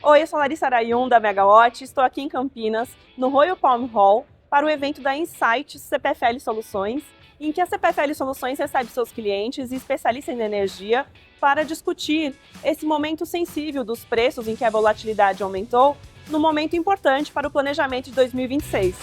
Oi, eu sou Larissa Arayun, da Megawatt. Estou aqui em Campinas, no Royal Palm Hall, para o evento da Insights CPFL Soluções, em que a CPFL Soluções recebe seus clientes e especialistas em energia para discutir esse momento sensível dos preços em que a volatilidade aumentou, num momento importante para o planejamento de 2026.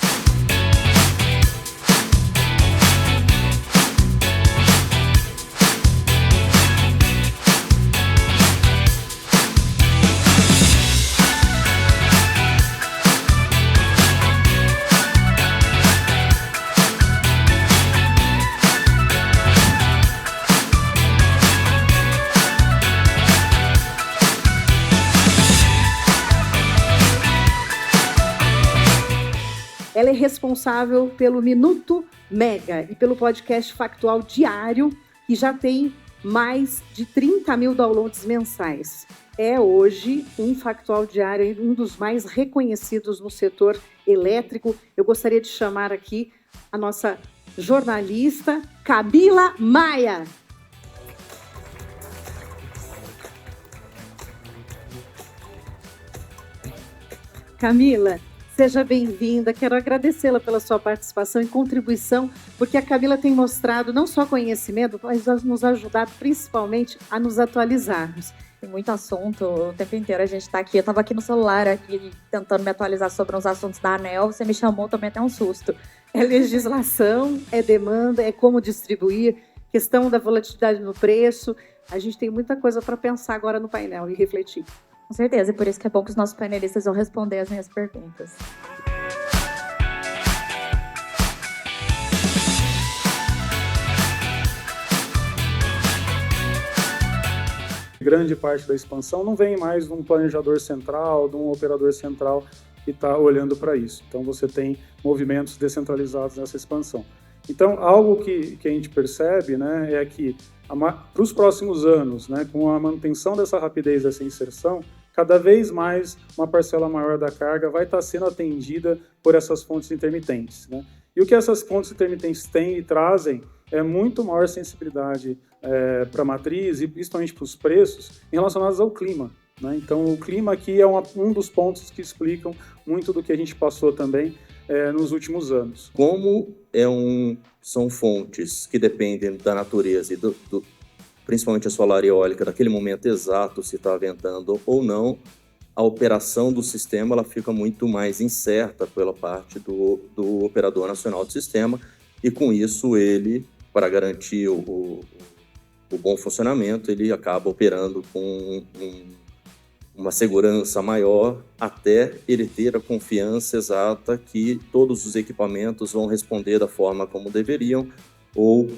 Ela é responsável pelo Minuto Mega e pelo podcast factual diário, que já tem mais de 30 mil downloads mensais. É hoje um factual diário, um dos mais reconhecidos no setor elétrico. Eu gostaria de chamar aqui a nossa jornalista Camila Maia. Camila, seja bem-vinda, quero agradecê-la pela sua participação e contribuição, porque a Camila tem mostrado não só conhecimento, mas nos ajudado principalmente a nos atualizarmos. Tem muito assunto, o tempo inteiro a gente está aqui. Eu estava aqui no celular, aqui, tentando me atualizar sobre uns assuntos da ANEEL, você me chamou, também até um susto. É legislação, é demanda, é como distribuir, questão da volatilidade no preço. A gente tem muita coisa para pensar agora no painel e refletir. Com certeza, e por isso que é bom que os nossos painelistas vão responder as minhas perguntas. Grande parte da expansão não vem mais de um planejador central, de um operador central que está olhando para isso. Então você tem movimentos descentralizados nessa expansão. Então algo que a gente percebe, né, é que para os próximos anos, né, com a manutenção dessa rapidez dessa inserção, cada vez mais uma parcela maior da carga vai estar sendo atendida por essas fontes intermitentes, né? E o que essas fontes intermitentes têm e trazem é muito maior sensibilidade para a matriz e principalmente para os preços relacionados ao clima, né? Então o clima aqui é um dos pontos que explicam muito do que a gente passou também nos últimos anos. Como são fontes que dependem da natureza e principalmente a solar e eólica, naquele momento exato, se está ventando ou não, a operação do sistema ela fica muito mais incerta pela parte do operador nacional do sistema, e com isso ele, para garantir o bom funcionamento, ele acaba operando com uma segurança maior até ele ter a confiança exata que todos os equipamentos vão responder da forma como deveriam, ou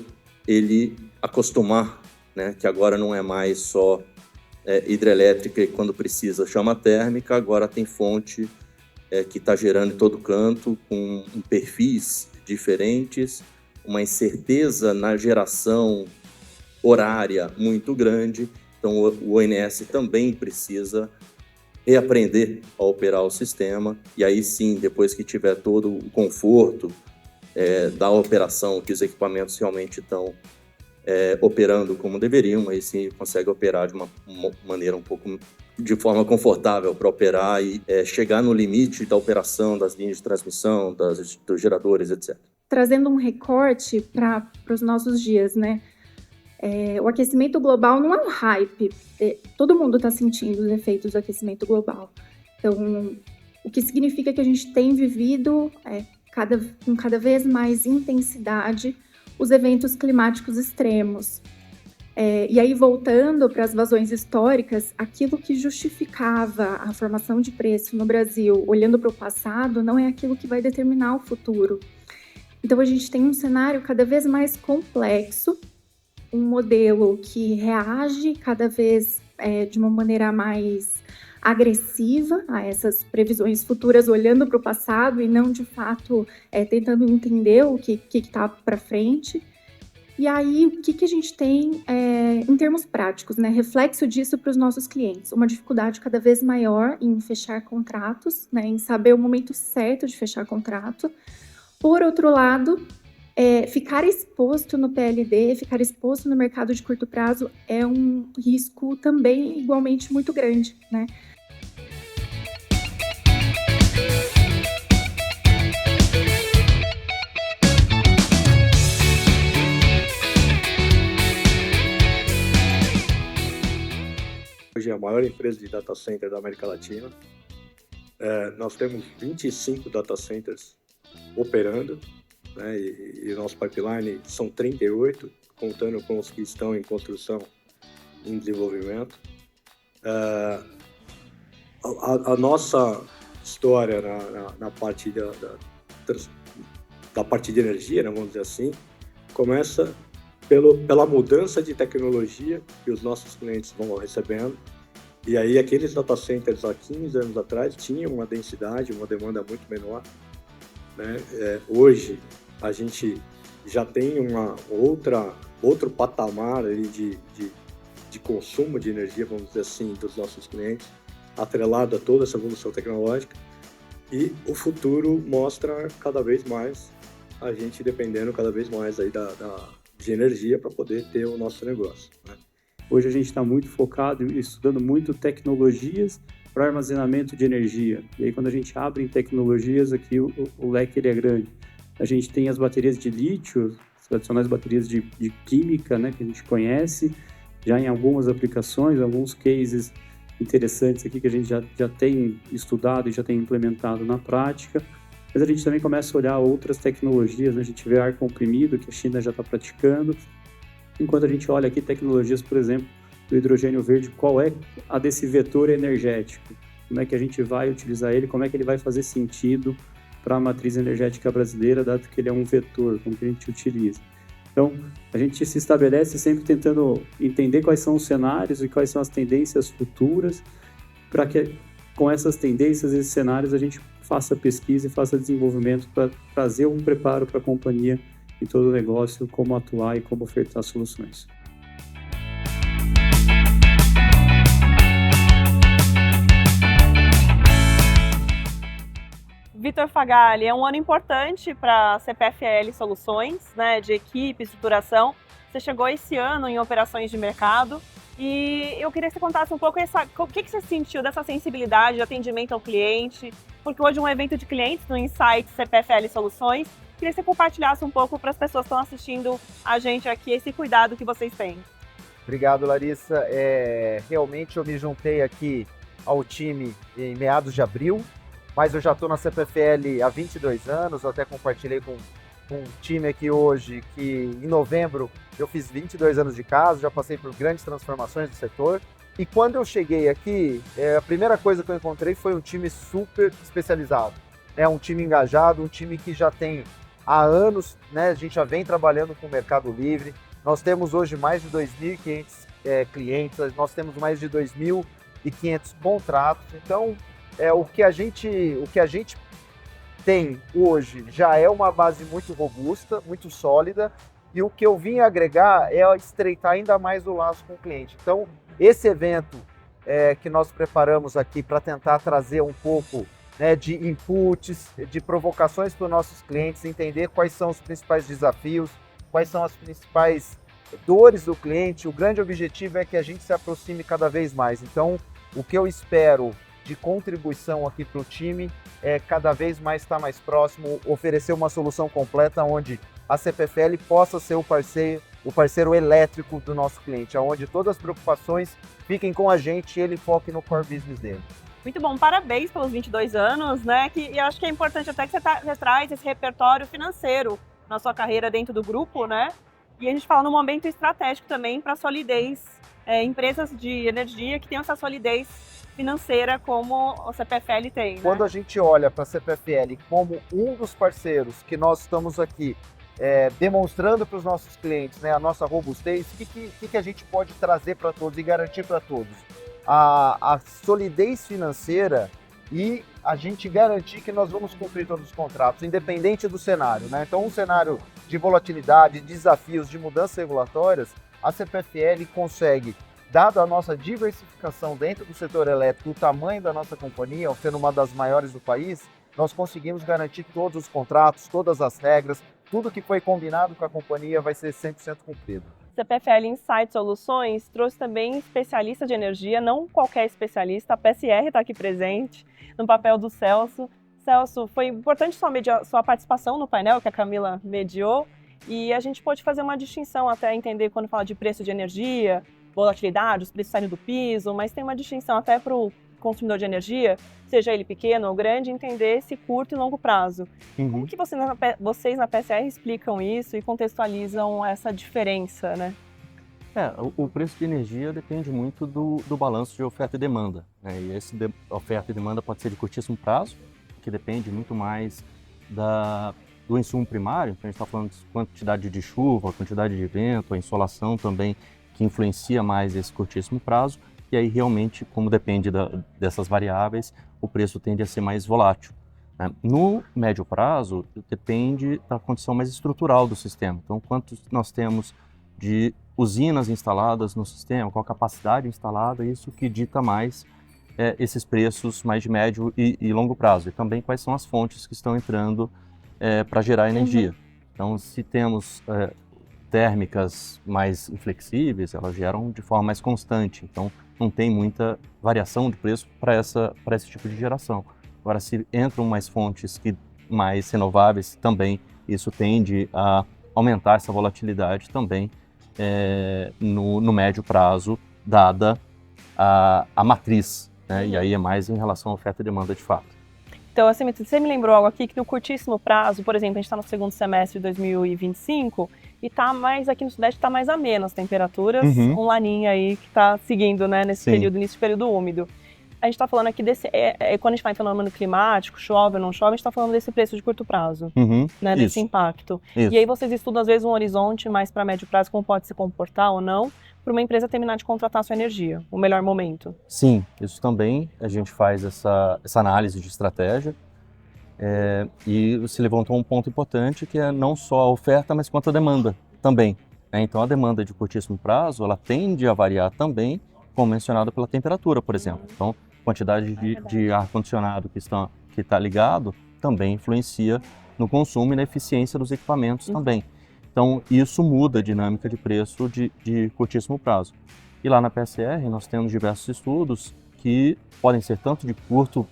ele acostumar, né, que agora não é mais só hidrelétrica e quando precisa chama térmica, agora tem fonte que está gerando em todo canto, com perfis diferentes, uma incerteza na geração horária muito grande. Então o ONS também precisa reaprender a operar o sistema, e aí sim, depois que tiver todo o conforto da operação, que os equipamentos realmente estão operando como deveriam, aí sim consegue operar de uma maneira um pouco de forma confortável para operar e chegar no limite da operação das linhas de transmissão, dos geradores, etc. Trazendo um recorte para os nossos dias, né? O aquecimento global não é um hype, todo mundo está sentindo os efeitos do aquecimento global. Então, o que significa que a gente tem vivido com cada vez mais intensidade os eventos climáticos extremos. E aí, voltando para as vazões históricas, aquilo que justificava a formação de preço no Brasil, olhando para o passado, não é aquilo que vai determinar o futuro. Então, a gente tem um cenário cada vez mais complexo, um modelo que reage cada vez de uma maneira mais agressiva a essas previsões futuras, olhando para o passado e não, de fato, tentando entender o que está para frente. E aí, o que a gente tem em termos práticos, né? Reflexo disso para os nossos clientes. Uma dificuldade cada vez maior em fechar contratos, né? Em saber o momento certo de fechar contrato. Por outro lado, ficar exposto no PLD, ficar exposto no mercado de curto prazo é um risco também igualmente muito grande, né? hoje é a maior empresa de data center da América Latina. Nós temos 25 data centers operando, né, e nosso pipeline são 38, contando com os que estão em construção e em desenvolvimento. A nossa história na parte da parte de energia, né, vamos dizer assim, começa pela mudança de tecnologia que os nossos clientes vão recebendo. E aí aqueles data centers há 15 anos atrás tinham uma densidade, uma demanda muito menor, né? Hoje a gente já tem outro patamar aí de consumo de energia, vamos dizer assim, dos nossos clientes, atrelado a toda essa evolução tecnológica, e o futuro mostra cada vez mais a gente dependendo cada vez mais aí de energia para poder ter o nosso negócio, né? Hoje a gente está muito focado e estudando muito tecnologias para armazenamento de energia. E aí quando a gente abre em tecnologias, aqui o leque ele é grande. A gente tem as baterias de lítio, as tradicionais baterias de química, né, que a gente conhece, já em algumas aplicações, alguns cases interessantes aqui que a gente já tem estudado e já tem implementado na prática. Mas a gente também começa a olhar outras tecnologias, né? A gente vê ar comprimido, que a China já está praticando. Enquanto a gente olha aqui tecnologias, por exemplo, do hidrogênio verde, qual é a desse vetor energético? Como é que a gente vai utilizar ele? Como é que ele vai fazer sentido para a matriz energética brasileira, dado que ele é um vetor, como que a gente utiliza? Então, a gente se estabelece sempre tentando entender quais são os cenários e quais são as tendências futuras, para que com essas tendências e cenários a gente faça pesquisa e faça desenvolvimento para trazer um preparo para a companhia em todo o negócio, como atuar e como ofertar soluções. Vitor Fagali, é um ano importante para a CPFL Soluções, né, de equipe, estruturação. Você chegou esse ano em operações de mercado e eu queria que você contasse um pouco o que você sentiu dessa sensibilidade de atendimento ao cliente, porque hoje é um evento de clientes no Insight CPFL Soluções. Queria que você compartilhasse um pouco para as pessoas que estão assistindo a gente aqui, esse cuidado que vocês têm. Obrigado, Larissa. Realmente eu me juntei aqui ao time em meados de abril, mas eu já estou na CPFL há 22 anos, eu até compartilhei com um time aqui hoje que em novembro eu fiz 22 anos de casa, já passei por grandes transformações do setor. E quando eu cheguei aqui, a primeira coisa que eu encontrei foi um time super especializado. É um time engajado, um time que já tem há anos, né, a gente já vem trabalhando com o Mercado Livre. Nós temos hoje mais de 2.500 clientes, nós temos mais de 2.500 contratos. Então, o que a gente tem hoje já é uma base muito robusta, muito sólida, e o que eu vim agregar é estreitar ainda mais o laço com o cliente. Então, esse evento que nós preparamos aqui para tentar trazer um pouco, né, de inputs, de provocações para os nossos clientes, entender quais são os principais desafios, quais são as principais dores do cliente. O grande objetivo é que a gente se aproxime cada vez mais. Então, o que eu espero de contribuição aqui para o time é cada vez mais estar mais próximo, oferecer uma solução completa onde a CPFL possa ser o parceiro elétrico do nosso cliente, onde todas as preocupações fiquem com a gente e ele foque no core business dele. Muito bom, parabéns pelos 22 anos, né? E eu acho que é importante até que você traz esse repertório financeiro na sua carreira dentro do grupo, né? E a gente fala num momento estratégico também para solidez, empresas de energia que tenham essa solidez financeira como a CPFL tem, né? Quando a gente olha para a CPFL como um dos parceiros que nós estamos aqui demonstrando para os nossos clientes, né, a nossa robustez, o que a gente pode trazer para todos e garantir para todos? A solidez financeira e a gente garantir que nós vamos cumprir todos os contratos, independente do cenário, né? Então, um cenário de volatilidade, desafios, de mudanças regulatórias, a CPFL consegue, dada a nossa diversificação dentro do setor elétrico, o tamanho da nossa companhia, sendo uma das maiores do país, nós conseguimos garantir todos os contratos, todas as regras, tudo que foi combinado com a companhia vai ser 100% cumprido. CPFL Insight Soluções trouxe também especialista de energia, não qualquer especialista, a PSR está aqui presente, no papel do Celso. Celso, foi importante sua participação no painel que a Camila mediou, e a gente pôde fazer uma distinção até entender quando fala de preço de energia, volatilidade, os preços saem do piso, mas tem uma distinção até para o consumidor de energia, seja ele pequeno ou grande, entender esse curto e longo prazo. Como que vocês na PSR explicam isso e contextualizam essa diferença, né? O preço de energia depende muito do balanço de oferta e demanda, né? E oferta e demanda pode ser de curtíssimo prazo, que depende muito mais do insumo primário. Então a gente está falando de quantidade de chuva, quantidade de vento, a insolação também, que influencia mais esse curtíssimo prazo. E aí realmente, como depende dessas variáveis, o preço tende a ser mais volátil, né? No médio prazo, depende da condição mais estrutural do sistema. Então, quantos nós temos de usinas instaladas no sistema, qual a capacidade instalada, isso que dita mais esses preços mais de médio e longo prazo. E também quais são as fontes que estão entrando para gerar energia. Então, se temos térmicas mais inflexíveis, elas geram de forma mais constante. Então, não tem muita variação de preço para esse tipo de geração. Agora, se entram mais fontes mais renováveis, também isso tende a aumentar essa volatilidade também no médio prazo, dada a matriz, né? E aí é mais em relação à oferta e demanda de fato. Então, assim, você me lembrou algo aqui que no curtíssimo prazo, por exemplo, a gente está no segundo semestre de 2025 e está mais aqui no Sudeste, está mais ameno as temperaturas, um laninha aí que está seguindo, né, nesse período, início de período úmido. A gente está falando aqui desse, quando a gente fala em fenômeno climático, chove ou não chove, a gente está falando desse preço de curto prazo, né, desse impacto. Isso. E aí vocês estudam, às vezes, um horizonte mais para médio prazo, como pode se comportar ou não, para uma empresa terminar de contratar a sua energia, o melhor momento. Sim, isso também, a gente faz essa análise de estratégia, e se levantou um ponto importante, que é não só a oferta, mas quanto a demanda também, né? Então a demanda de curtíssimo prazo, ela tende a variar também, como mencionado pela temperatura, por exemplo. Então, quantidade de ar-condicionado que está ligado também influencia no consumo e na eficiência dos equipamentos também. Então, isso muda a dinâmica de preço de curtíssimo prazo. E lá na PSR, nós temos diversos estudos que podem ser tanto de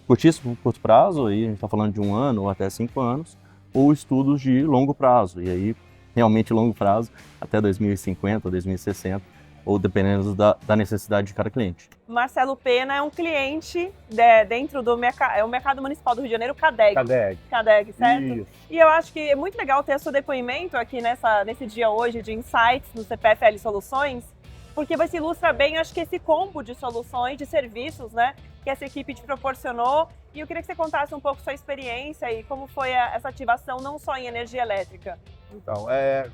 curtíssimo curto prazo, aí a gente está falando de 1 ano ou até 5 anos, ou estudos de longo prazo, e aí realmente longo prazo, até 2050, 2060, ou dependendo da necessidade de cada cliente. Marcelo Pena é um cliente dentro do o Mercado Municipal do Rio de Janeiro, CADEG. CADEG, certo? Isso. E eu acho que é muito legal ter o seu depoimento aqui nesse dia hoje de Insights no CPFL Soluções, porque você ilustra bem, acho que esse combo de soluções, de serviços, né, que essa equipe te proporcionou. E eu queria que você contasse um pouco sua experiência e como foi essa ativação, não só em energia elétrica. Então,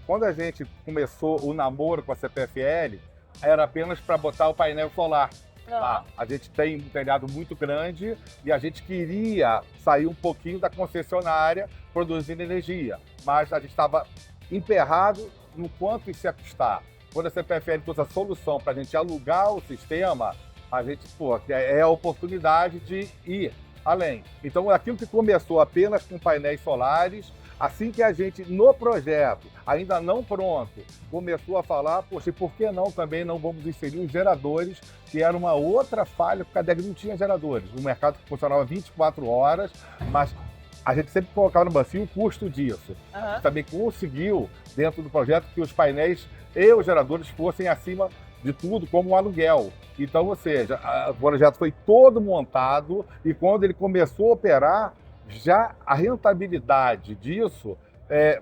quando a gente começou o namoro com a CPFL, era apenas para botar o painel solar. Tá? A gente tem um telhado muito grande e a gente queria sair um pouquinho da concessionária produzindo energia, mas a gente estava emperrado no quanto isso ia custar. Quando a CPFL trouxe a solução para a gente alugar o sistema, a gente, é a oportunidade de ir além. Então, aquilo que começou apenas com painéis solares, assim que a gente, no projeto, ainda não pronto, começou a falar, poxa, e por que não também não vamos inserir os geradores, que era uma outra falha, porque a CADEG não tinha geradores. O mercado funcionava 24 horas, mas a gente sempre colocava no bacio o custo disso. A gente também conseguiu, dentro do projeto, que os painéis e os geradores fossem acima de tudo, como um aluguel. Então, ou seja, o projeto foi todo montado e quando ele começou a operar, já a rentabilidade disso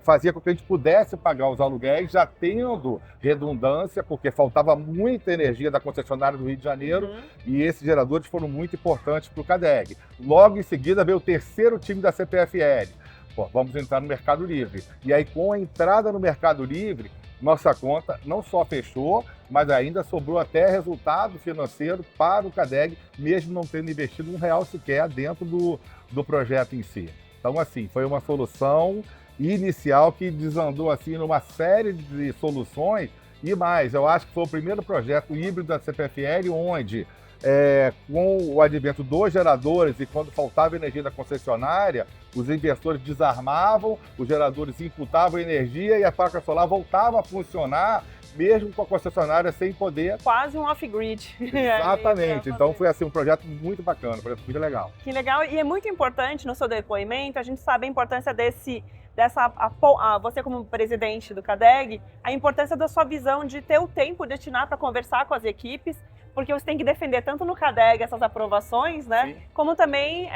fazia com que a gente pudesse pagar os aluguéis, já tendo redundância, porque faltava muita energia da concessionária do Rio de Janeiro e esses geradores foram muito importantes para o CADEG. Logo em seguida veio o terceiro time da CPFL. Vamos entrar no Mercado Livre. E aí, com a entrada no Mercado Livre, nossa conta não só fechou, mas ainda sobrou até resultado financeiro para o CADEG, mesmo não tendo investido R$1 sequer dentro do projeto em si. Então, assim, foi uma solução inicial que desandou assim numa série de soluções e mais. Eu acho que foi o primeiro projeto híbrido da CPFL onde, com o advento dos geradores e quando faltava energia da concessionária, os inversores desarmavam, os geradores imputavam energia e a placa solar voltava a funcionar, mesmo com a concessionária sem poder. Quase um off-grid. Exatamente. Então foi assim, um projeto muito bacana, um projeto muito legal. Que legal. E é muito importante no seu depoimento, a gente sabe a importância desse você como presidente do CADEG, a importância da sua visão de ter o tempo destinar para conversar com as equipes, porque você tem que defender tanto no CADEG essas aprovações, né? Sim. Como também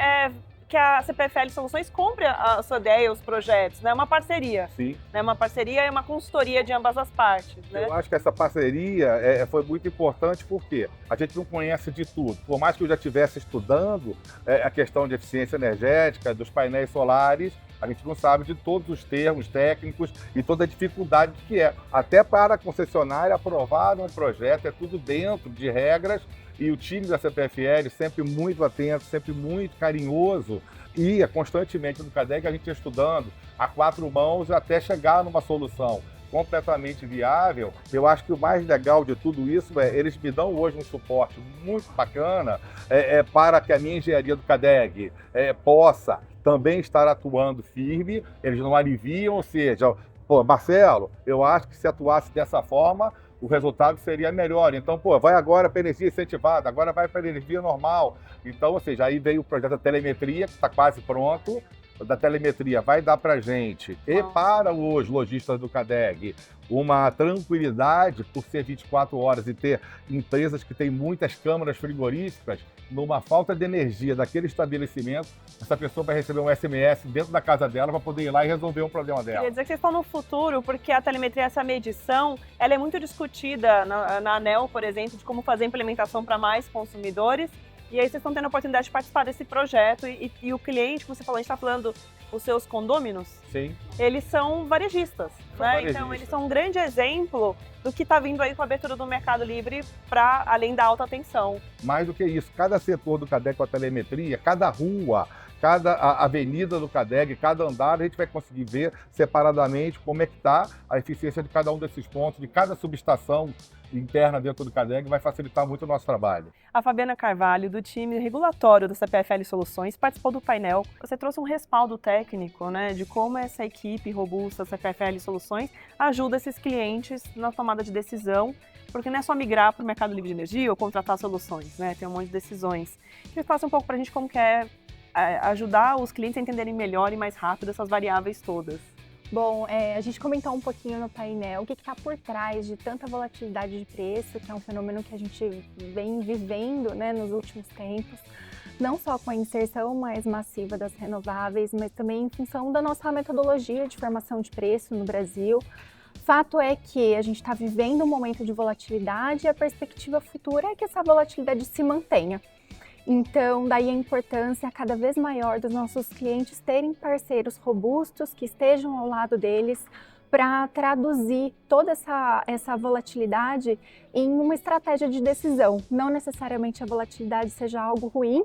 que a CPFL Soluções compre a sua ideia, os projetos, né? Uma parceria. Sim. Né? Uma parceria e uma consultoria de ambas as partes, né? Eu acho que essa parceria foi muito importante porque a gente não conhece de tudo. Por mais que eu já estivesse estudando a questão de eficiência energética, dos painéis solares, a gente não sabe de todos os termos técnicos e toda a dificuldade que é. Até para a concessionária aprovar um projeto, é tudo dentro de regras. E o time da CPFL sempre muito atento, sempre muito carinhoso, ia constantemente no CADEG, a gente ia estudando a 4 mãos até chegar numa solução completamente viável. Eu acho que o mais legal de tudo isso eles me dão hoje um suporte muito bacana para que a minha engenharia do CADEG possa também estar atuando firme, eles não aliviam, ou seja, Marcelo, eu acho que se atuasse dessa forma, o resultado seria melhor. Então, vai agora para energia incentivada, agora vai para energia normal. Então, ou seja, aí veio o projeto da telemetria, que está quase pronto. Da telemetria vai dar para a gente e para os lojistas do CADEG uma tranquilidade por ser 24 horas e ter empresas que têm muitas câmaras frigoríficas. Numa falta de energia daquele estabelecimento, essa pessoa vai receber um SMS dentro da casa dela para poder ir lá e resolver um problema dela. Quer dizer que vocês estão no futuro, porque a telemetria, essa medição, ela é muito discutida na ANEEL, por exemplo, de como fazer a implementação para mais consumidores. E aí vocês estão tendo a oportunidade de participar desse projeto e o cliente, como você falou, a gente está falando, os seus condôminos, sim, eles são varejistas, né? Então eles são um grande exemplo do que está vindo aí com a abertura do Mercado Livre para além da alta tensão. Mais do que isso, cada setor do CADEG com a telemetria, cada rua, cada avenida do CADEG, cada andar, a gente vai conseguir ver separadamente como é que está a eficiência de cada um desses pontos, de cada subestação interna dentro do CADEG, vai facilitar muito o nosso trabalho. A Fabiana Carvalho, do time regulatório da CPFL Soluções, participou do painel. Você trouxe um respaldo técnico, né, de como essa equipe robusta da CPFL Soluções ajuda esses clientes na tomada de decisão, porque não é só migrar para o mercado livre de energia ou contratar soluções, né, tem um monte de decisões. Queria que falasse um pouco para a gente como que é ajudar os clientes a entenderem melhor e mais rápido essas variáveis todas. Bom, a gente comentou um pouquinho no painel o que está por trás de tanta volatilidade de preço, que é um fenômeno que a gente vem vivendo, né, nos últimos tempos, não só com a inserção mais massiva das renováveis, mas também em função da nossa metodologia de formação de preço no Brasil. Fato é que a gente está vivendo um momento de volatilidade e a perspectiva futura é que essa volatilidade se mantenha. Então, daí a importância cada vez maior dos nossos clientes terem parceiros robustos que estejam ao lado deles para traduzir toda essa volatilidade em uma estratégia de decisão. Não necessariamente a volatilidade seja algo ruim,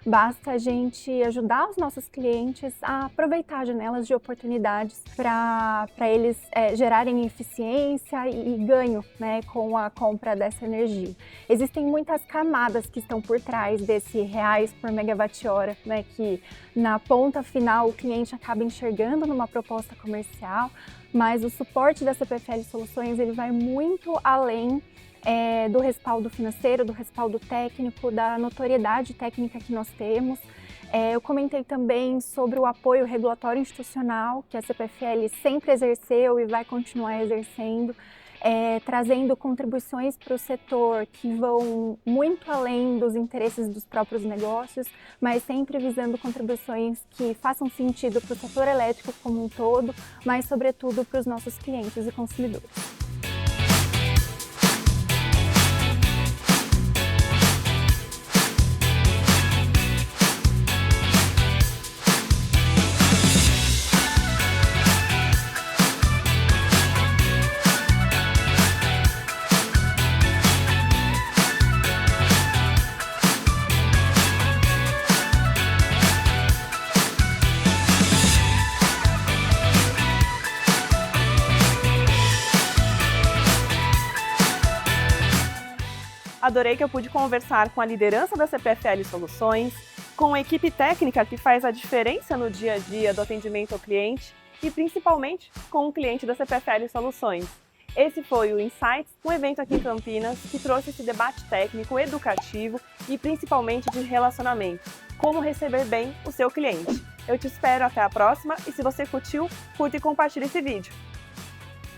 basta a gente ajudar os nossos clientes a aproveitar janelas de oportunidades para eles gerarem eficiência e ganho, né, com a compra dessa energia. Existem muitas camadas que estão por trás desse reais por megawatt-hora, né, que na ponta final o cliente acaba enxergando numa proposta comercial, mas o suporte da CPFL Soluções ele vai muito além do respaldo financeiro, do respaldo técnico, da notoriedade técnica que nós temos. Eu comentei também sobre o apoio regulatório institucional que a CPFL sempre exerceu e vai continuar exercendo, trazendo contribuições para o setor que vão muito além dos interesses dos próprios negócios, mas sempre visando contribuições que façam sentido para o setor elétrico como um todo, mas sobretudo para os nossos clientes e consumidores. Adorei que eu pude conversar com a liderança da CPFL Soluções, com a equipe técnica que faz a diferença no dia a dia do atendimento ao cliente e principalmente com o cliente da CPFL Soluções. Esse foi o Insights, um evento aqui em Campinas que trouxe esse debate técnico, educativo e principalmente de relacionamento. como receber bem o seu cliente. Eu te espero até a próxima e se você curtiu, curta e compartilhe esse vídeo.